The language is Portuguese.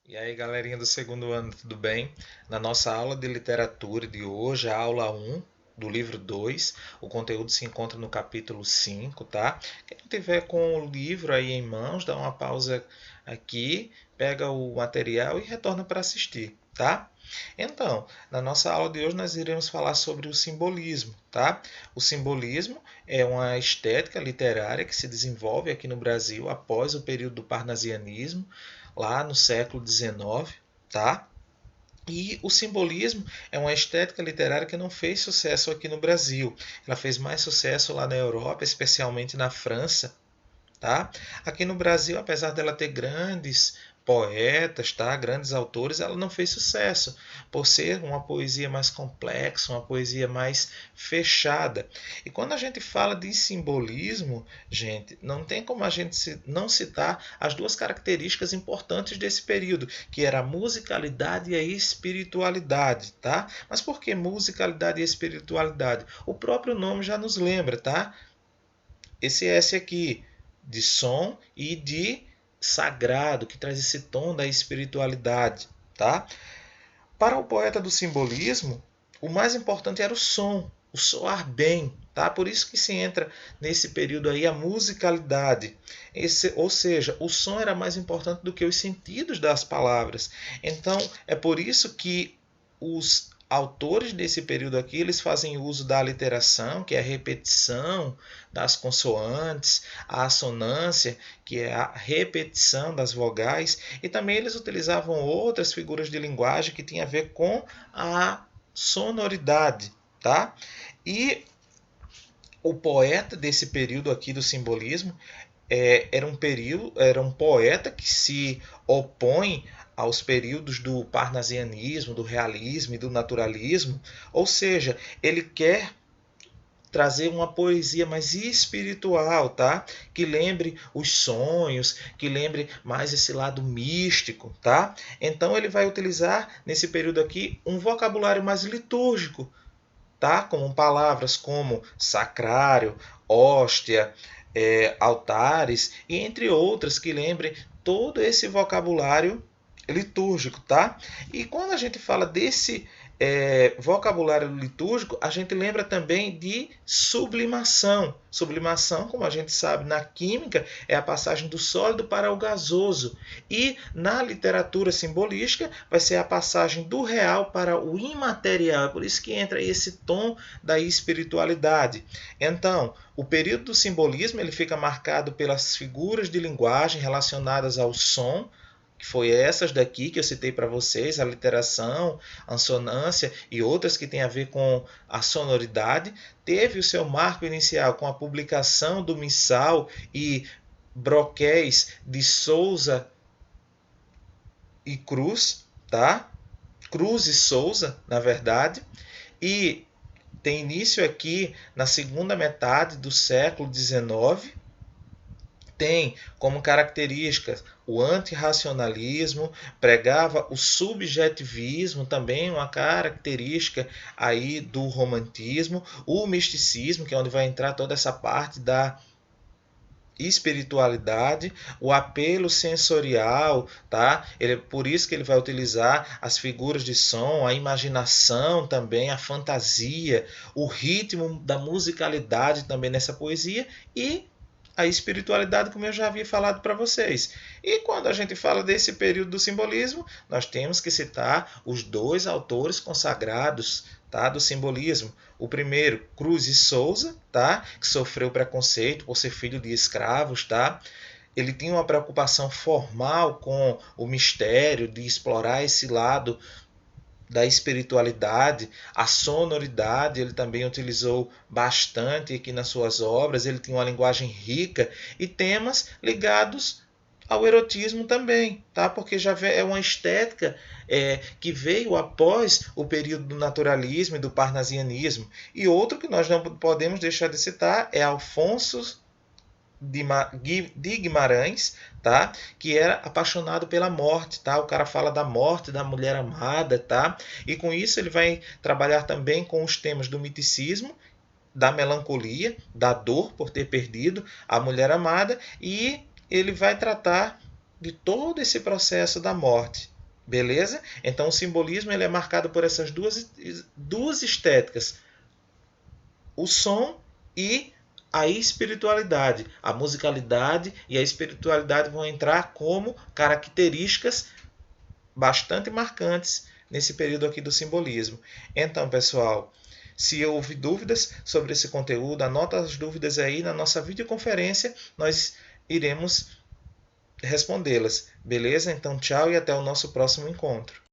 E aí, galerinha do segundo ano, tudo bem? Na nossa aula de literatura de hoje, a aula um do livro 2, o conteúdo se encontra no capítulo 5, tá? Quem tiver com o livro aí em mãos, dá uma pausa aqui, pega o material e retorna para assistir, tá? Então, na nossa aula de hoje nós iremos falar sobre o simbolismo, tá? O simbolismo é uma estética literária que se desenvolve aqui no Brasil após o período do parnasianismo, lá no século XIX, tá? E o simbolismo é uma estética literária que não fez sucesso aqui no Brasil. Ela fez mais sucesso lá na Europa, especialmente na França, tá? Aqui no Brasil, apesar dela ter grandes poetas, tá? Grandes autores, ela não fez sucesso por ser uma poesia mais complexa, uma poesia mais fechada. E quando a gente fala de simbolismo, gente, não tem como a gente não citar as duas características importantes desse período, que era a musicalidade e a espiritualidade, tá? Mas por que musicalidade e espiritualidade? O próprio nome já nos lembra, tá? Esse S aqui, de som e de sagrado, que traz esse tom da espiritualidade, tá? Para o poeta do simbolismo, o mais importante era o soar bem, tá? Por isso que se entra nesse período aí a musicalidade. Ou seja, o som era mais importante do que os sentidos das palavras. Então, é por isso que os autores desse período aqui, eles fazem uso da aliteração, que é a repetição das consoantes, a assonância, que é a repetição das vogais, e também eles utilizavam outras figuras de linguagem que tinham a ver com a sonoridade, tá? E o poeta desse período aqui do simbolismo era um poeta que se opõe aos períodos do parnasianismo, do realismo e do naturalismo, ou seja, ele quer trazer uma poesia mais espiritual, tá? Que lembre os sonhos, que lembre mais esse lado místico, tá? Então ele vai utilizar nesse período aqui um vocabulário mais litúrgico, tá? Com palavras como sacrário, hóstia, altares e entre outras que lembrem todo esse vocabulário litúrgico, tá? E quando a gente fala desse vocabulário litúrgico, a gente lembra também de sublimação. Sublimação, como a gente sabe na química, é a passagem do sólido para o gasoso. E na literatura simbolística, vai ser a passagem do real para o imaterial. É por isso que entra esse tom da espiritualidade. Então, o período do simbolismo ele fica marcado pelas figuras de linguagem relacionadas ao som, que foi essas daqui que eu citei para vocês, a literação, a assonância e outras que têm a ver com a sonoridade, teve o seu marco inicial com a publicação do Missal e Broquéis de Souza e Cruz, tá? Cruz e Souza, na verdade, e tem início aqui na segunda metade do século XIX, tem como características o antirracionalismo, pregava o subjetivismo, também uma característica aí do romantismo, o misticismo, que é onde vai entrar toda essa parte da espiritualidade, o apelo sensorial, tá? Por isso que ele vai utilizar as figuras de som, a imaginação também, a fantasia, o ritmo da musicalidade também nessa poesia e a espiritualidade, como eu já havia falado para vocês. E quando a gente fala desse período do simbolismo, nós temos que citar os dois autores consagrados, tá, do simbolismo. O primeiro, Cruz e Souza, tá, que sofreu preconceito por ser filho de escravos, tá? Ele tinha uma preocupação formal com o mistério, de explorar esse lado da espiritualidade, a sonoridade, ele também utilizou bastante aqui nas suas obras, ele tinha uma linguagem rica e temas ligados ao erotismo também, tá? Porque já é uma estética que veio após o período do naturalismo e do parnasianismo. E outro que nós não podemos deixar de citar é Alfonso de Guimarães, tá? Que era apaixonado pela morte, tá? O cara fala da morte da mulher amada, tá? E com isso ele vai trabalhar também com os temas do miticismo, da melancolia, da dor por ter perdido a mulher amada e ele vai tratar de todo esse processo da morte, Beleza? Então o simbolismo ele é marcado por essas duas estéticas. O som e a espiritualidade. A musicalidade e a espiritualidade vão entrar como características bastante marcantes nesse período aqui do simbolismo. Então, pessoal, se houve dúvidas sobre esse conteúdo, anota as dúvidas aí na nossa videoconferência, nós iremos respondê-las. Beleza? Então, tchau e até o nosso próximo encontro.